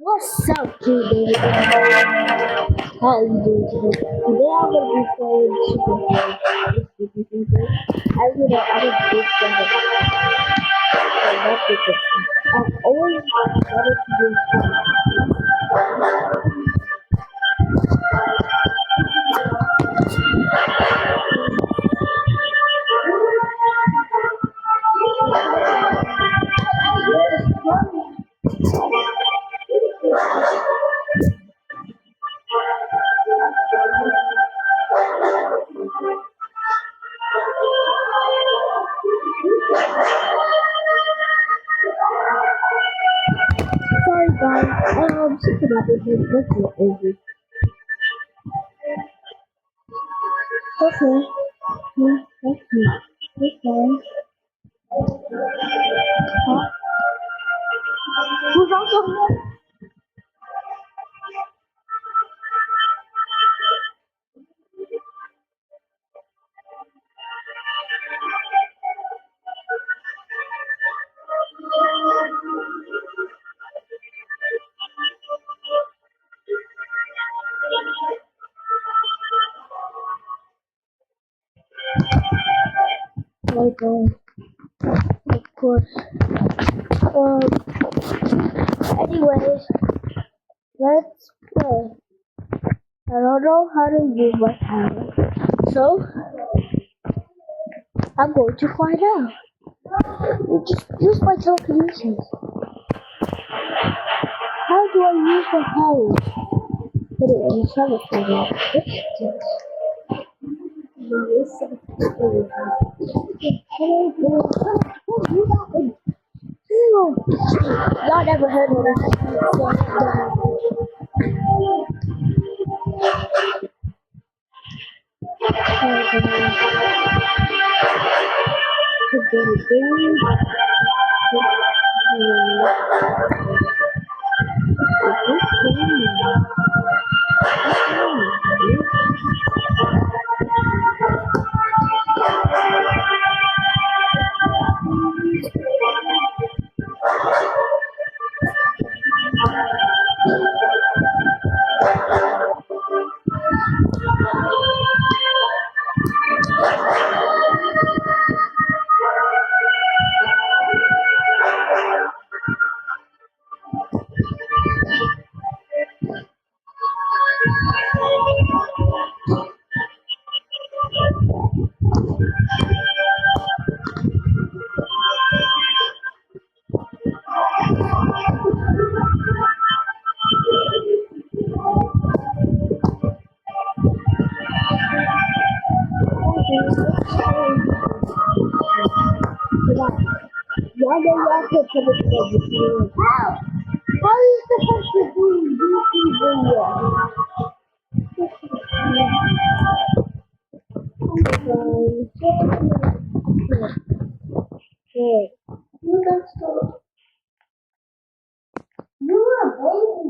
What's up, today? How are you doing today? Today I'm gonna be playing Super Bowl. As you know, I'm a big fan of not big fan. I've always wanted to do something. Sorry guys, Super Bowl let's go over. Okay, yeah, thank you. Okay. Huh? Who's also here? Sorry guys, of course. Anyways, let's play. I don't know how to use my camera. So, I'm going to find out. You just use my telekinesis. How do I use my powers? Anyway, let's have a figure. Y'all never heard of Y'all know y'all could come up with this. How? How are you supposed to do YouTube video?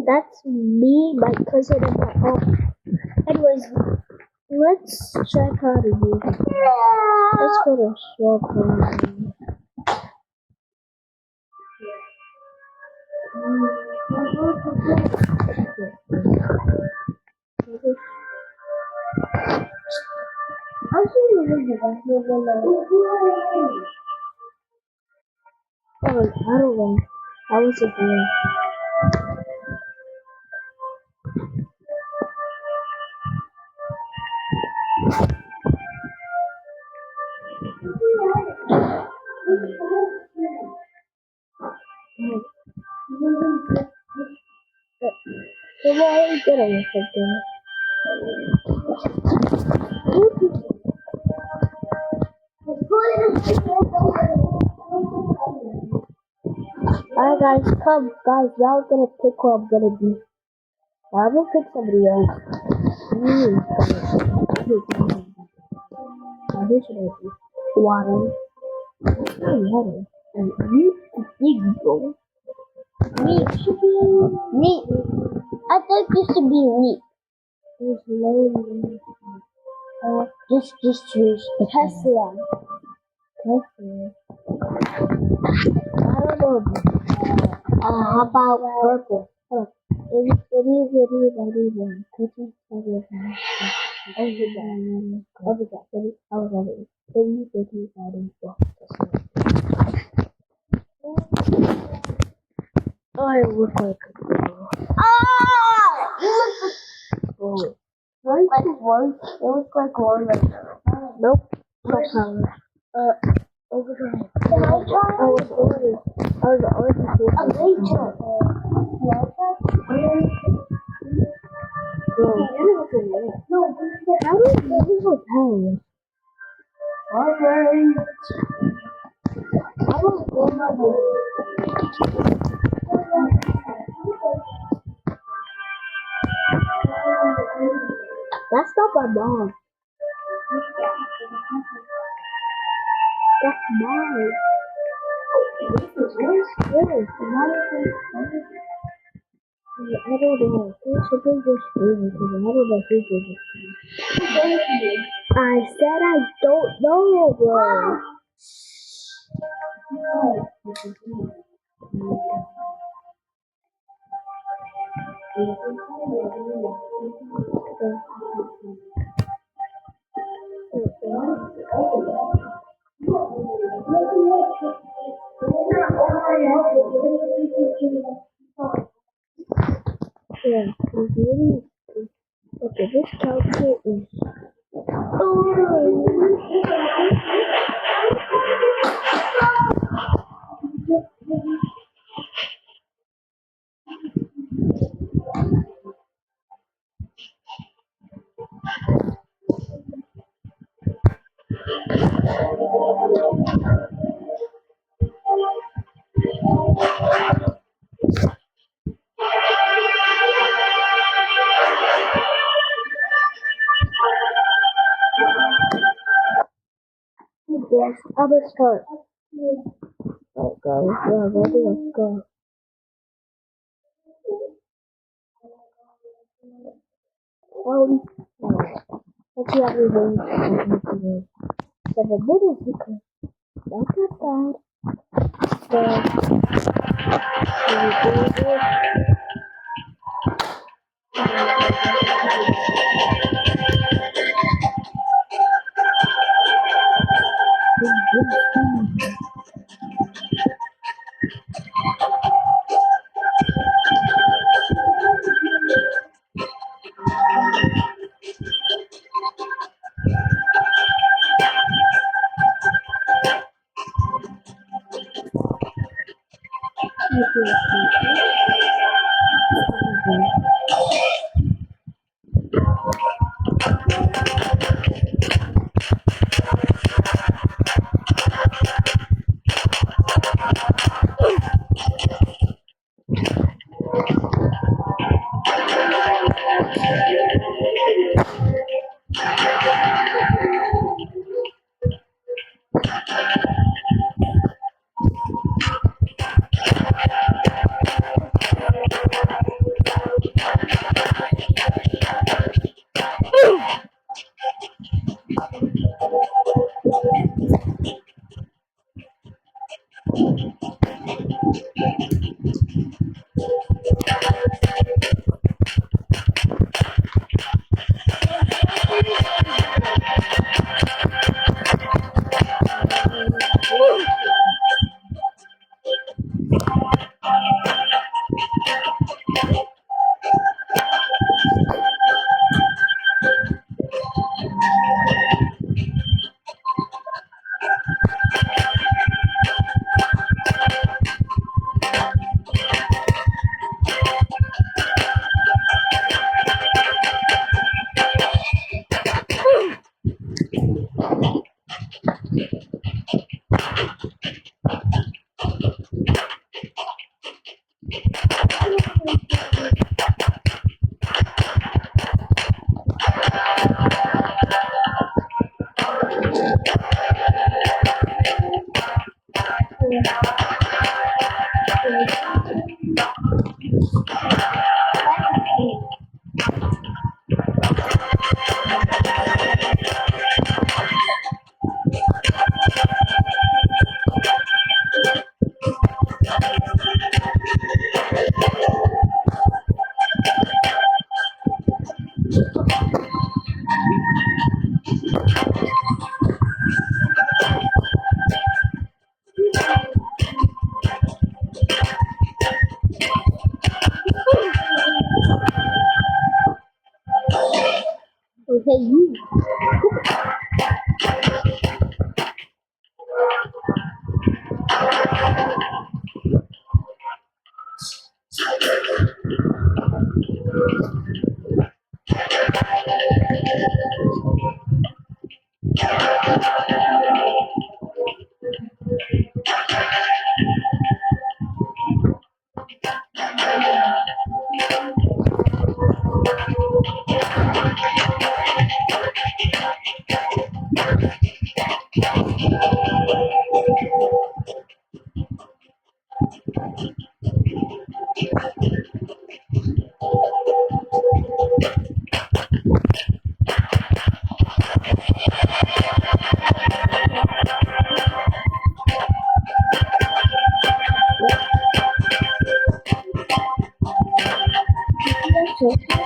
That's me, my cousin, and my aunt. Anyways, let's check how to use it. Let's go to shop. I'm sure you Oh, I don't know. I was a boy. So why are you getting something? Alright guys, come guys, y'all gonna pick who I'm gonna be. I'm gonna pick somebody else. Now who should I be? Water. Water. And you go. Meat should be meat. I think this should be meat. There's no just choose Tesla. Tesla. I don't know. How about purple? very well. Christmas was I was very I look like a girl. Oh. Like one. It looks like one right now. Nope. No power. Over here. Can I try? I was already here. A later. No, how do you go down? Alright. I don't go. That's not my mom. That's mine. This is yours. I don't know. There's something just weird because I don't know who did it. I said I don't know, bro. Yeah, it's really okay. This calculator is. Yes, I will start. Alright, guys, yeah, ready? Let's go. Let's see how we win. So the middle because that's not bad. So we do this. Hey, you. That's okay.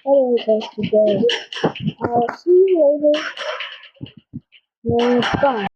Anyway, guys, today I'll see you later. Bye.